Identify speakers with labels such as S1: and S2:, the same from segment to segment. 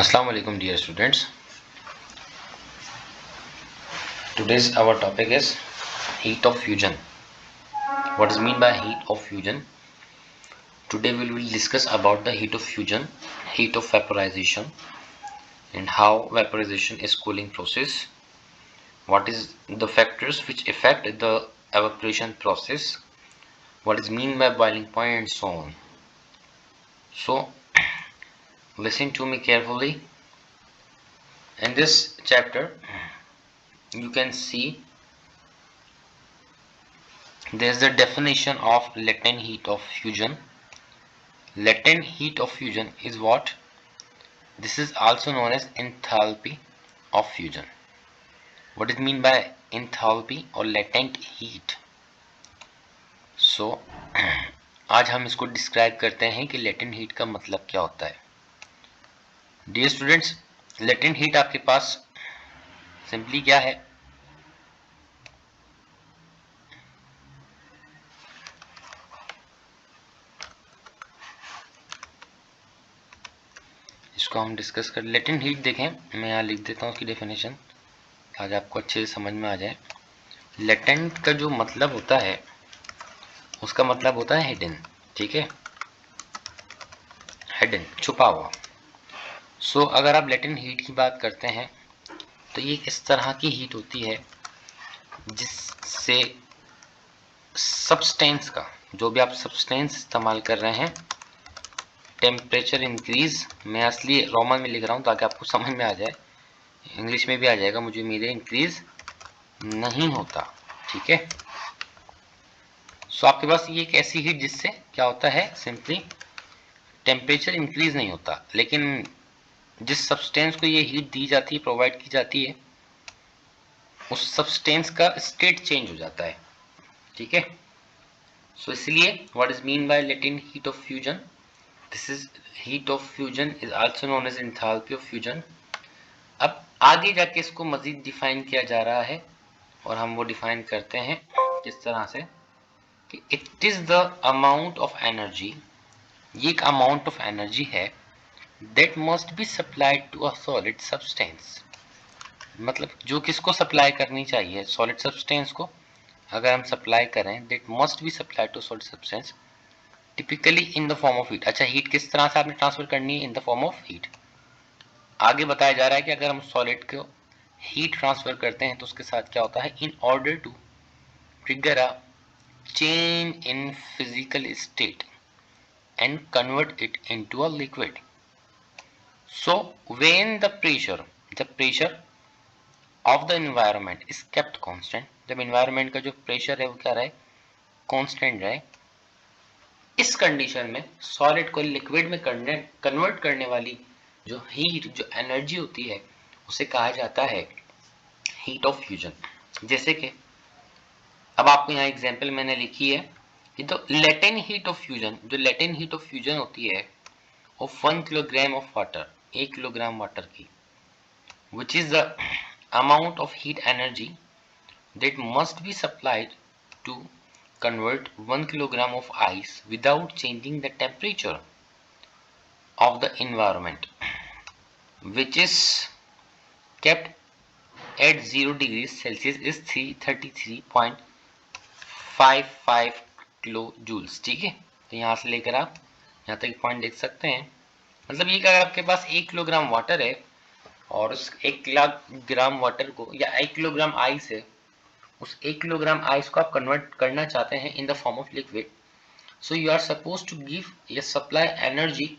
S1: Assalamu alaikum dear students. Today's our topic is heat of fusion. What is mean by heat of fusion? Today we will discuss about the heat of fusion, heat of vaporization, and how vaporization is cooling process. What is the factors which affect the evaporation process? What is mean by boiling point and so on. So listen to me carefully. In this chapter you can see there's the definition of latent heat of fusion. Latent heat of fusion is what? This is also known as enthalpy of fusion. What is mean by enthalpy or latent heat? So आज हम इसको describe करते हैं कि latent heat का मतलब क्या होता है. Dear students, latent heat आपके पास सिंपली क्या है? इसको हम डिस्कस कर. लेटेंट हीट देखें, मैं यहाँ लिख देता हूँ उसकी डेफिनेशन ताकि आपको अच्छे से समझ में आ जाए. लेटेंट का जो मतलब होता है उसका मतलब होता है हिडन. ठीक है, हिडन, छुपा हुआ. सो अगर आप लेटेंट हीट की बात करते हैं तो ये इस तरह की हीट होती है जिससे सब्सटेंस का, जो भी आप सब्सटेंस इस्तेमाल कर रहे हैं, टेम्परेचर इंक्रीज. मैं असली रोमन में लिख रहा हूँ ताकि आपको समझ में आ जाए, इंग्लिश में भी आ जाएगा, मुझे उम्मीद है. इंक्रीज नहीं होता. ठीक है, सो आपके पास ये एक ऐसी हीट जिससे क्या होता है, सिंपली टेम्परेचर इंक्रीज नहीं होता, लेकिन जिस सब्सटेंस को ये हीट दी जाती है, प्रोवाइड की जाती है, उस सब्सटेंस का स्टेट चेंज हो जाता है. ठीक है, सो इसलिए what is mean by latent heat of fusion? This is heat of fusion is also known as enthalpy of fusion. अब आगे जाके इसको मजीद डिफाइन किया जा रहा है और हम वो डिफाइन करते हैं किस तरह से कि it is the amount of energy, ये एक अमाउंट ऑफ एनर्जी है that must be supplied to a solid substance. मतलब जो किसको सप्लाई करनी चाहिए, सॉलिड सब्सटेंस को अगर हम सप्लाई करें, that must be supplied to solid substance typically in the form of heat. अच्छा, हीट किस तरह से आपने ट्रांसफर करनी है? इन द फॉर्म ऑफ हीट. आगे बताया जा रहा है कि अगर हम सॉलिड को हीट ट्रांसफर करते हैं तो उसके साथ क्या होता है, in order to trigger a change in physical state and convert it into a liquid. So when the pressure of the environment is kept constant, जब environment का जो pressure है वो क्या रहे, constant रहे, इस कंडीशन में सॉलिड को लिक्विड में कन्वर्ट करने वाली जो हीट, जो एनर्जी होती है, उसे कहा जाता है हीट ऑफ फ्यूजन. जैसे कि अब आपको यहाँ एग्जांपल मैंने लिखी है कि तो लेटेंट हीट ऑफ फ्यूजन, जो लेटेंट हीट ऑफ फ्यूजन होती है of 1 kilogram of water, 1 kilogram water की, which is the amount of heat energy that must be supplied to convert 1 kilogram of ice without changing the temperature of the environment, which is kept at 0 degrees Celsius, is 333.55 kilojoules. ठीक है, तो यहाँ से लेकर आप यहाँ तक point देख सकते हैं. मतलब ये कि अगर आपके पास 1 किलोग्राम वाटर है और उस 1 किलोग्राम वाटर को, या 1 किलोग्राम आइस है, उस 1 किलोग्राम आइस को आप कन्वर्ट करना चाहते हैं in the form of liquid, so you are suppose to give या supply energy.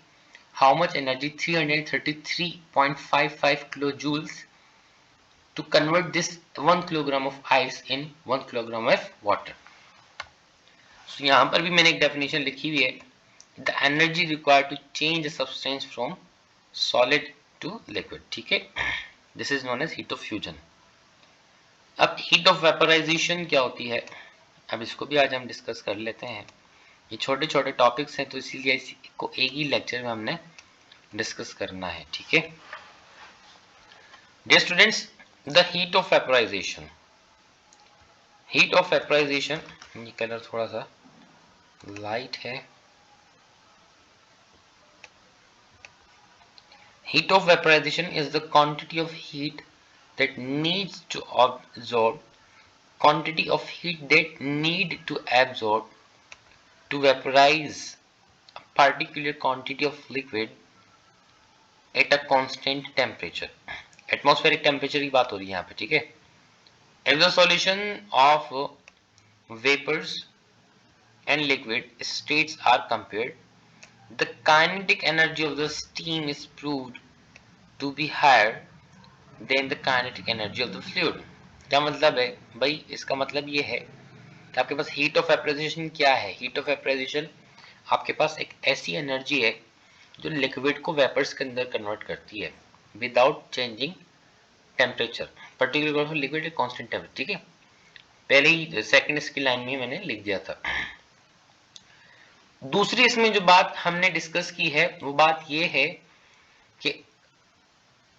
S1: How much energy? 333.55 kilo joules to convert this 1 kilogram of ice in 1 kilogram of water. So यहाँ पर भी मैंने एक डेफिनेशन लिखी हुई है, the energy required to change the substance from solid to liquid. ठीक है, this is known as heat of fusion. अब हीट ऑफ वेपराइजेशन क्या होती है, अब इसको भी आज हम डिस्कस कर लेते हैं. ये छोटे छोटे टॉपिक्स हैं तो इसीलिए इसको एक ही लेक्चर में हमने डिस्कस करना है. ठीक है dear students, the heat of vaporization. Heat of vaporization, ये कलर थोड़ा सा लाइट है. Heat of vaporization is the quantity of heat that needs to absorb to vaporize a particular quantity of liquid at a constant temperature. Atmospheric temperature की बात हो रही है यहाँ पे, ठीक है. If the solution of vapors and liquid states are compared, the kinetic energy of the steam is proved to be higher than the kinetic energy of the fluid. क्या मतलब है भाई? इसका मतलब ये है कि आपके पास हीट ऑफ वेपराइजेशन क्या है. हीट ऑफ वेपराइजेशन आपके पास एक ऐसी एनर्जी है जो लिक्विड को वेपर्स के अंदर कन्वर्ट करती है without changing temperature. Particular liquid constant temperature, ठीक है. पहले ही सेकंड इसकी लाइन में मैंने लिख दिया था. दूसरी इसमें जो बात हमने डिस्कस की है वो बात ये है कि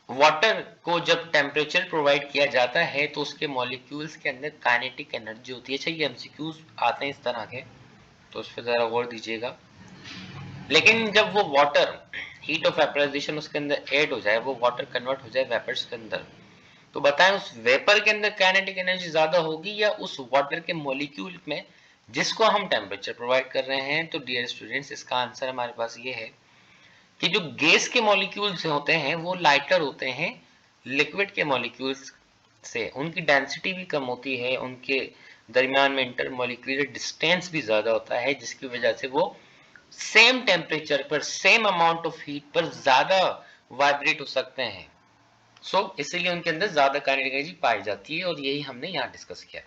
S1: वाटर को जब टेम्परेचर प्रोवाइड किया जाता है तो उसके मॉलिक्यूल्स के अंदर काइनेटिक एनर्जी होती है. चाहिए एमसीक्यूज आते हैं इस तरह के, तो उस पर जरा गौर दीजिएगा. लेकिन जब वो वाटर हीट ऑफ वेपराइजेशन उसके अंदर ऐड हो जाए, वो वाटर कन्वर्ट हो जाए वेपर्स के अंदर, तो बताएं उस वेपर के अंदर काइनेटिक एनर्जी ज्यादा होगी या उस वाटर के मॉलिक्यूल में जिसको हम टेम्परेचर प्रोवाइड कर रहे हैं. तो डियर स्टूडेंट्स, इसका आंसर हमारे पास ये है कि जो गैस के मॉलिक्यूल्स होते हैं वो लाइटर होते हैं लिक्विड के मॉलिक्यूल्स से. उनकी डेंसिटी भी कम होती है, उनके दरमियान में इंटर मॉलिक्यूलर डिस्टेंस भी ज्यादा होता है, जिसकी वजह से वो सेम टेम्परेचर पर सेम अमाउंट ऑफ हीट पर ज्यादा वाइब्रेट हो सकते हैं. इसीलिए उनके अंदर ज्यादा काइनेटिक एनर्जी पाई जाती है और यही हमने यहाँ डिस्कस किया.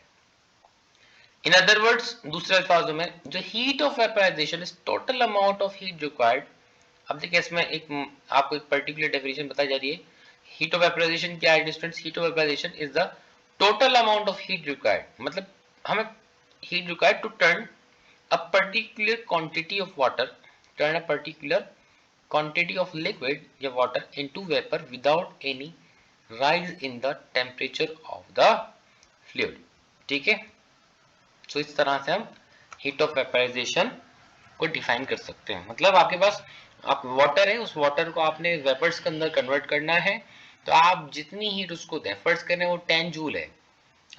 S1: इन अदर वर्ड्स, दूसरे अल्फाजों में, जो heat of vaporization is total amount of heat required. अब देखिए इसमें आपको एक पर्टिकुलर डेफिनेशन बताई जा रही है. हीट ऑफ वेपराइजेशन क्या है students? Heat of vaporization is the total amount of heat required. मतलब हमें heat required to turn a particular quantity of water, turn a particular quantity of liquid या water into vapor without any rise in the temperature of the fluid. ठीक है. सो इस तरह से हम heat of vaporisation को डिफाइन कर सकते हैं. मतलब आपके पास आप वाटर है, उस वाटर को आपने वेपर्स के अंदर कन्वर्ट करना है, तो आप जितनी हीट उसको दें, फर्ज करें वो 10 जूल है.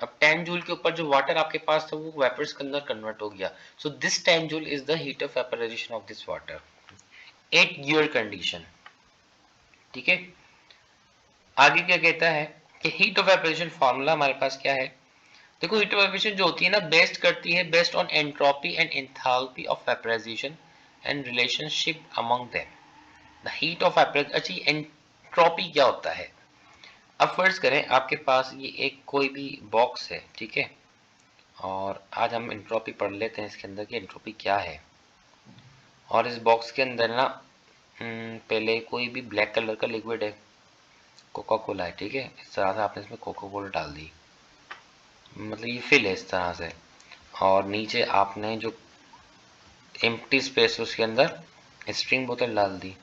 S1: अब 10 जूल के ऊपर जो वाटर आपके पास था वो वेपर्स के अंदर कन्वर्ट हो गया. So this 10 joule is the heat of vaporization of this water at gear condition. ठीक है. आगे क्या कहता है कि हीट ऑफ वेपराइजेशन फार्मूला हमारे पास क्या है. देखो, हीट ऑफ वेपराइजेशन जो होती है ना, बेस्ड करती है based on entropy and enthalpy of vaporization and relationship among them. The heat of vaporization. अच्छा, एंट्रोपी क्या होता है? अब फर्ज करें आपके पास ये एक कोई भी बॉक्स है, ठीक है, और आज हम एंट्रोपी पढ़ लेते हैं इसके अंदर की एंट्रोपी क्या है. और इस बॉक्स के अंदर ना पहले कोई भी ब्लैक कलर का लिक्विड है, कोका कोला है, ठीक है. इस तरह से आपने इसमें कोका कोला डाल दी, मतलब ये फिल है इस तरह से. और नीचे आपने जो एम्प्टी स्पेस उसके अंदर स्प्रिंग बोतल डाल दी,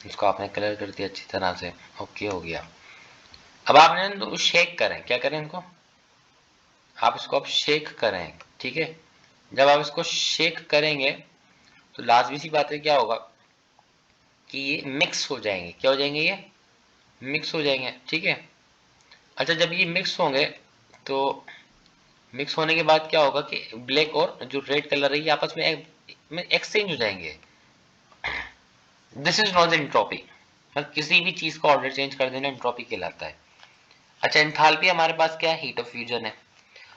S1: इसको आपने कलर कर दिया अच्छी तरह से. ओके, हो गया. अब आपने इनको शेक करें. क्या करें इनको? आप इसको अब शेक करें, ठीक है. जब आप इसको शेक करेंगे तो लाजमी सी बात है क्या होगा कि ये मिक्स हो जाएंगे. क्या हो जाएंगे? ये मिक्स हो जाएंगे, ठीक है. अच्छा, जब ये मिक्स होंगे तो मिक्स होने के बाद क्या होगा कि ब्लैक और जो रेड कलर है ये आपस में एक्सचेंज हो जाएंगे. This is not entropy. किसी भी चीज का ऑर्डर चेंज कर देना एंट्रोपी कहलाता है. अच्छा, एंथैल्पी हमारे पास क्या है? हीट ऑफ फ्यूजन है.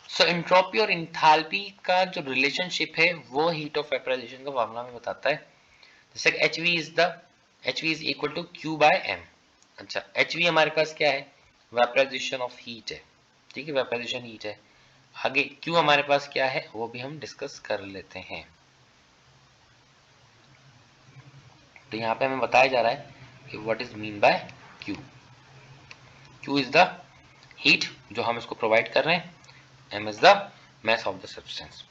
S1: सो एंट्रोपी और एंथैल्पी का जो रिलेशनशिप है वो हीट ऑफ वेपराइजेशन का फार्मूला में बताता है. जैसे HV is equal to Q by M. अच्छा, HV हमारे पास क्या है? वेपराइजेशन ऑफ हीट है, ठीक है, वेपराइजेशन हीट है. आगे Q हमारे पास क्या है वो भी हम डिस्कस कर लेते हैं. तो यहाँ पे हमें बताया जा रहा है कि what is mean bye Q. Q is the heat जो हम इसको प्रोवाइड कर रहे हैं. M is the mass of the substance.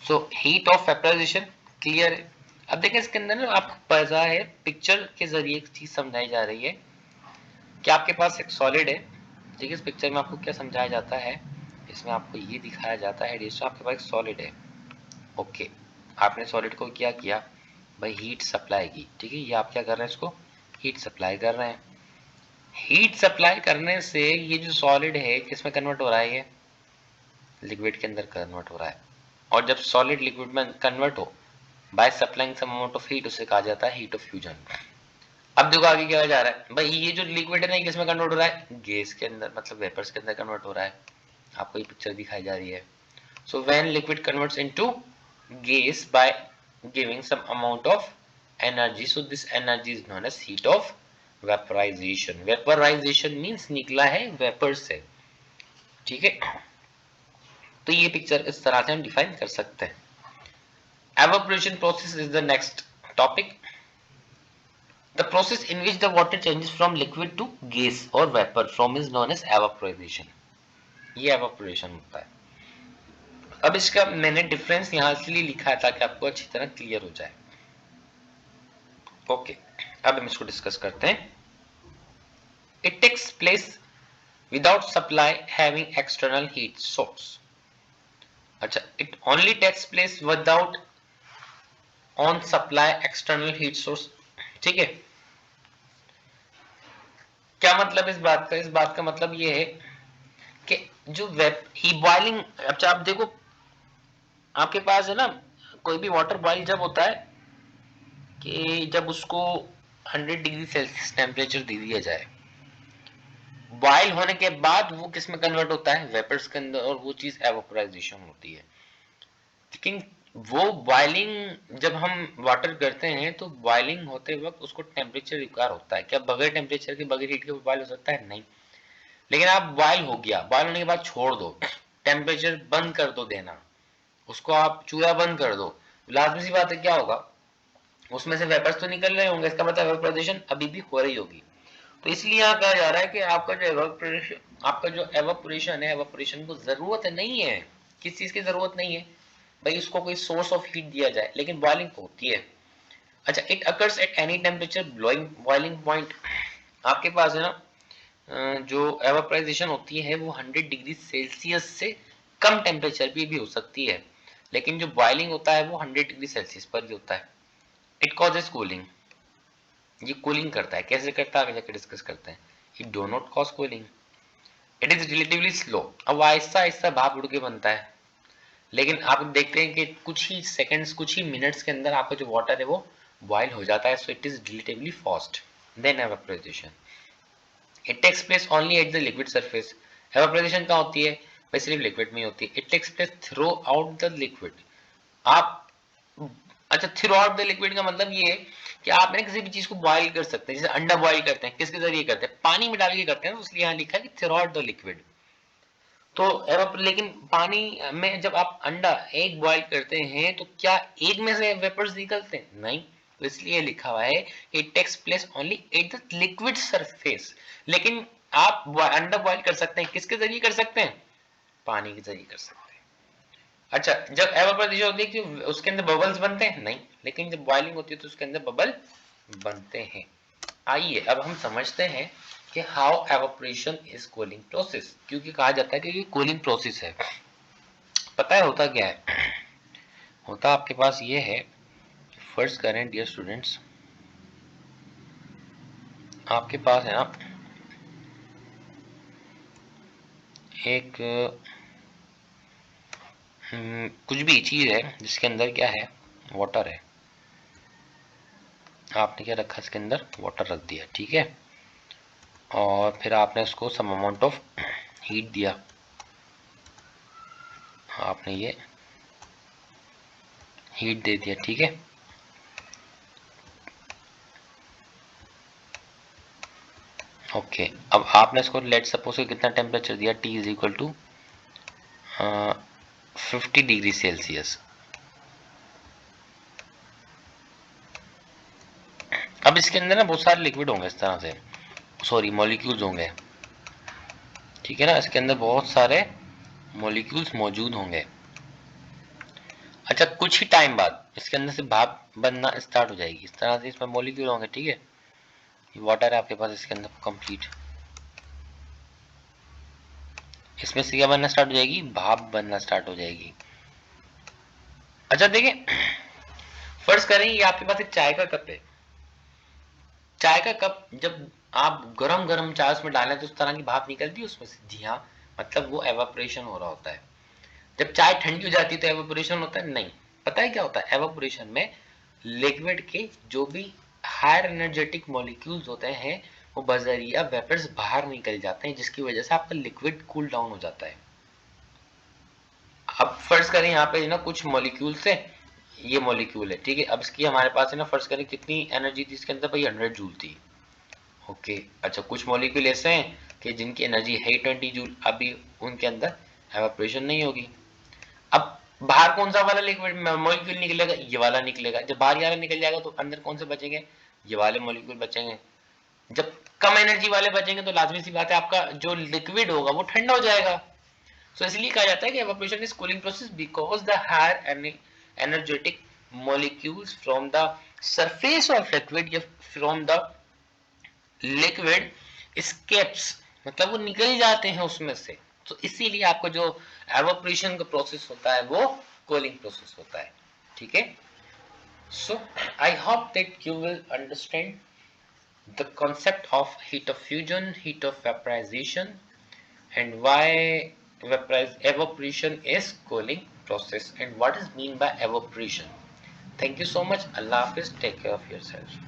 S1: So heat of vaporization clear है. अब देखिए इसके अंदर ना आपको पता है पिक्चर के जरिए एक चीज समझाई जा रही है कि आपके पास एक सॉलिड है, ठीक है. इस पिक्चर में आपको क्या समझाया जाता है? इसमें आपको ये दिखाया जाता है दोस्तों, आपके पास एक सॉलिड है. ओके, आपने सॉलिड को क्या किया भाई? हीट सप्लाई की, ठीक है. ये आप क्या कर रहे हैं? इसको हीट सप्लाई कर रहे हैं। हीट सप्लाई करने से ये जो सॉलिड है किस में कन्वर्ट हो रहा है, ये लिक्विड के अंदर कन्वर्ट हो रहा है। और जब सॉलिड लिक्विड में कन्वर्ट हो by supplying some amount of heat, उसे कहा जाता है हीट ऑफ फ्यूजन। अब देखो आगे क्या जा रहा है भाई, ये जो लिक्विड है ना किस में कन्वर्ट हो रहा है, गैस के अंदर, मतलब वेपर्स के अंदर कन्वर्ट हो रहा है। आपको ये पिक्चर दिखाई जा रही है। So when liquid converts into gas by giving some amount of energy, so this energy is known as heat of vaporization. Vaporization means निकला है वेपर से, ठीक है। तो ये पिक्चर इस तरह से हम डिफाइन कर सकते हैं। evaporation process is the next topic. The process in which the water changes from liquid to gas or vapor form is known as evaporation. ये evaporation होता है। अब इसका मैंने डिफरेंस यहां इसलिए लिखा है ताकि आपको अच्छी तरह क्लियर हो जाए। ओके, अब हम इसको डिस्कस करते हैं। It takes place without supply having external heat source. अच्छा, it only takes place without on supply external heat source, ठीक है। क्या मतलब इस बात का, इस बात का मतलब ये है कि जो ही बॉइलिंग, अच्छा आप देखो आपके पास है ना कोई भी वाटर बॉइल जब होता है कि जब उसको 100 डिग्री सेल्सियस टेम्परेचर दे दिया जाए, बॉइल होने के बाद वो किस में कन्वर्ट होता है, वेपर्स के अंदर, और वो चीज एवापोराइजेशन होती है। लेकिन वो बॉइलिंग जब हम वाटर करते हैं तो बॉइलिंग होते वक्त उसको टेम्परेचर रिक्वायर होता है। क्या बगैर टेम्परेचर के, बगैर हीट के बॉइल हो सकता है? नहीं। लेकिन आप बॉइल हो गया, बॉइल होने के बाद छोड़ दो, टेम्परेचर बंद कर दो देना, उसको आप चूल्हा बंद कर दो, लाजमी सी बात है क्या होगा, उसमें से वेपर्स तो निकल रहे होंगे, इसका मतलब एवापोराइजेशन अभी भी हो रही होगी। तो इसलिए यहाँ कहा जा रहा है कि आपका जो एवापोरेशन है, एवापोरेशन को जरूरत नहीं है, किस चीज की जरूरत नहीं है भाई, उसको कोई सोर्स ऑफ हीट दिया जाए, लेकिन बॉइलिंग होती है। अच्छा, it occurs at any temperature boiling point. आपके पास है ना जो एवापोराइजेशन होती है वो 100 डिग्री सेल्सियस से कम टेम्परेचर पे भी हो सकती है, लेकिन जो बॉइलिंग होता है वो 100 डिग्री सेल्सियस पर ही होता है। इट कॉजेस कूलिंग, ये कूलिंग करता है। कैसे करता है आगे जाकर डिस्कस करते हैं। It do not cause cooling, it is relatively slow. अब आहिस्ता आहिस्ता भाप उड़ के बनता है, लेकिन आप देखते हैं कि कुछ ही सेकंड्स, कुछ ही मिनट्स के अंदर आपका जो वाटर है वो बॉयल हो जाता है। So it is relatively fast then evaporation. It takes place only at the liquid surface. Evaporation कहाँ होती है भाई, सिर्फ लिक्विड में ही होती है। It takes place throughout the liquid. आप, अच्छा, थ्रू आउट द लिक्विड का मतलब ये है कि आप ना किसी भी चीज को बॉयल कर सकते हैं। जैसे अंडा बॉयल करते हैं, किसके जरिए करते हैं, पानी में डाल के करते हैं, तो इसलिए यहाँ लिखा है कि थ्रू आउट द लिक्विड। तो लेकिन पानी में जब आप अंडा एग बॉईल करते हैं तो क्या एग में से वेपर्स निकलते हैं? नहीं। तो इसलिए लिखा हुआ है कि it takes place only at the liquid surface. लेकिन आप अंडा बॉईल कर सकते हैं, किसके जरिए कर सकते हैं, पानी के जरिए कर सकते हैं। अच्छा, जब एवापोराइजेशन होती है कि उसके अंदर बबल्स बनते हैं? नहीं। लेकिन जब बॉइलिंग होती है तो उसके अंदर बबल बनते हैं। आइए अब हम समझते हैं कि how evaporation is cooling process, क्योंकि कहा जाता है कि ये कूलिंग प्रोसेस है। पता है होता क्या है, होता आपके पास ये है, फर्स्ट करें डियर स्टूडेंट्स, आपके पास है ना एक कुछ भी चीज है जिसके अंदर क्या है, वाटर है। आपने क्या रखा, इसके अंदर वाटर रख दिया, ठीक है, और फिर आपने उसको सम अमाउंट ऑफ हीट दिया। आपने ये हीट दे दिया, ठीक है। ओके, अब आपने इसको लेट सपोज कितना टेम्परेचर दिया, T is equal to 50 degree Celsius. अब इसके अंदर ना बहुत सारे लिक्विड होंगे इस तरह से, सॉरी मॉलिक्यूल्स होंगे, ठीक है ना, इसके अंदर बहुत सारे मॉलिक्यूल्स मौजूद होंगे। अच्छा, कुछ ही टाइम बाद इसके अंदर से भाप बनना स्टार्ट हो जाएगी, इस तरह से इसमें मॉलिक्यूल होंगे, ठीक है। ये वाटर है आपके पास इसके अंदर कंप्लीट, इसमें से क्या बनना स्टार्ट हो जाएगी, भाप बनना स्टार्ट हो जाएगी। अच्छा देखिए, फर्स्ट करें ये आपके पास एक चाय का कप है, चाय का कप जब आप गरम गरम चाय उसमें डालें तो उस तरह की भाप निकलती है उसमें से, जी हाँ, मतलब वो एवापोरेशन हो रहा होता है। जब चाय ठंडी हो जाती है तो एवापोरेशन होता है? नहीं। पता है क्या होता है एवापोरेशन में? लिक्विड के जो भी हायर एनर्जेटिक मॉलिक्यूल्स होते हैं वो बजरिया वेपर्स बाहर निकल जाते हैं, जिसकी वजह से आपका लिक्विड कूल डाउन हो जाता है। अब फर्ज करें यहाँ पे ना कुछ मॉलिक्यूल से, ये मॉलिक्यूल है, ठीक है, अब इसकी हमारे पास है ना, फर्ज करें कितनी एनर्जी थी इसके अंदर भाई, 100 जूल थी। ओके, अच्छा कुछ मॉलिक्यूल ऐसे हैं कि जिनकी एनर्जी है 20 जूल, अभी उनके अंदर एवापोरेशन नहीं होगी। अब बाहर कौन सा वाला लिक्विड मॉलिक्यूल निकलेगा? ये वाला निकलेगा। जब बाहर ये वाला निकल जाएगा तो अंदर कौन से बचेंगे? ये वाले मॉलिक्यूल बचेंगे। जब कम एनर्जी वाले बचेंगे तो लाजमी सी बात है आपका जो लिक्विड होगा वो ठंडा हो जाएगा। सो इसलिए कहा जाता है कि evaporation is cooling process because the higher energetic molecules from the surface of liquid या from the liquid escapes, मतलब वो निकल जाते हैं उसमें से। तो इसीलिए आपको जो evaporation का प्रोसेस होता है वो कूलिंग प्रोसेस होता है, ठीक है। So I hope that you will understand the concept of heat of fusion, heat of vaporization, and why evaporation is cooling process and what is mean by evaporation. Thank you so much. Allah Hafiz. Take care of yourself.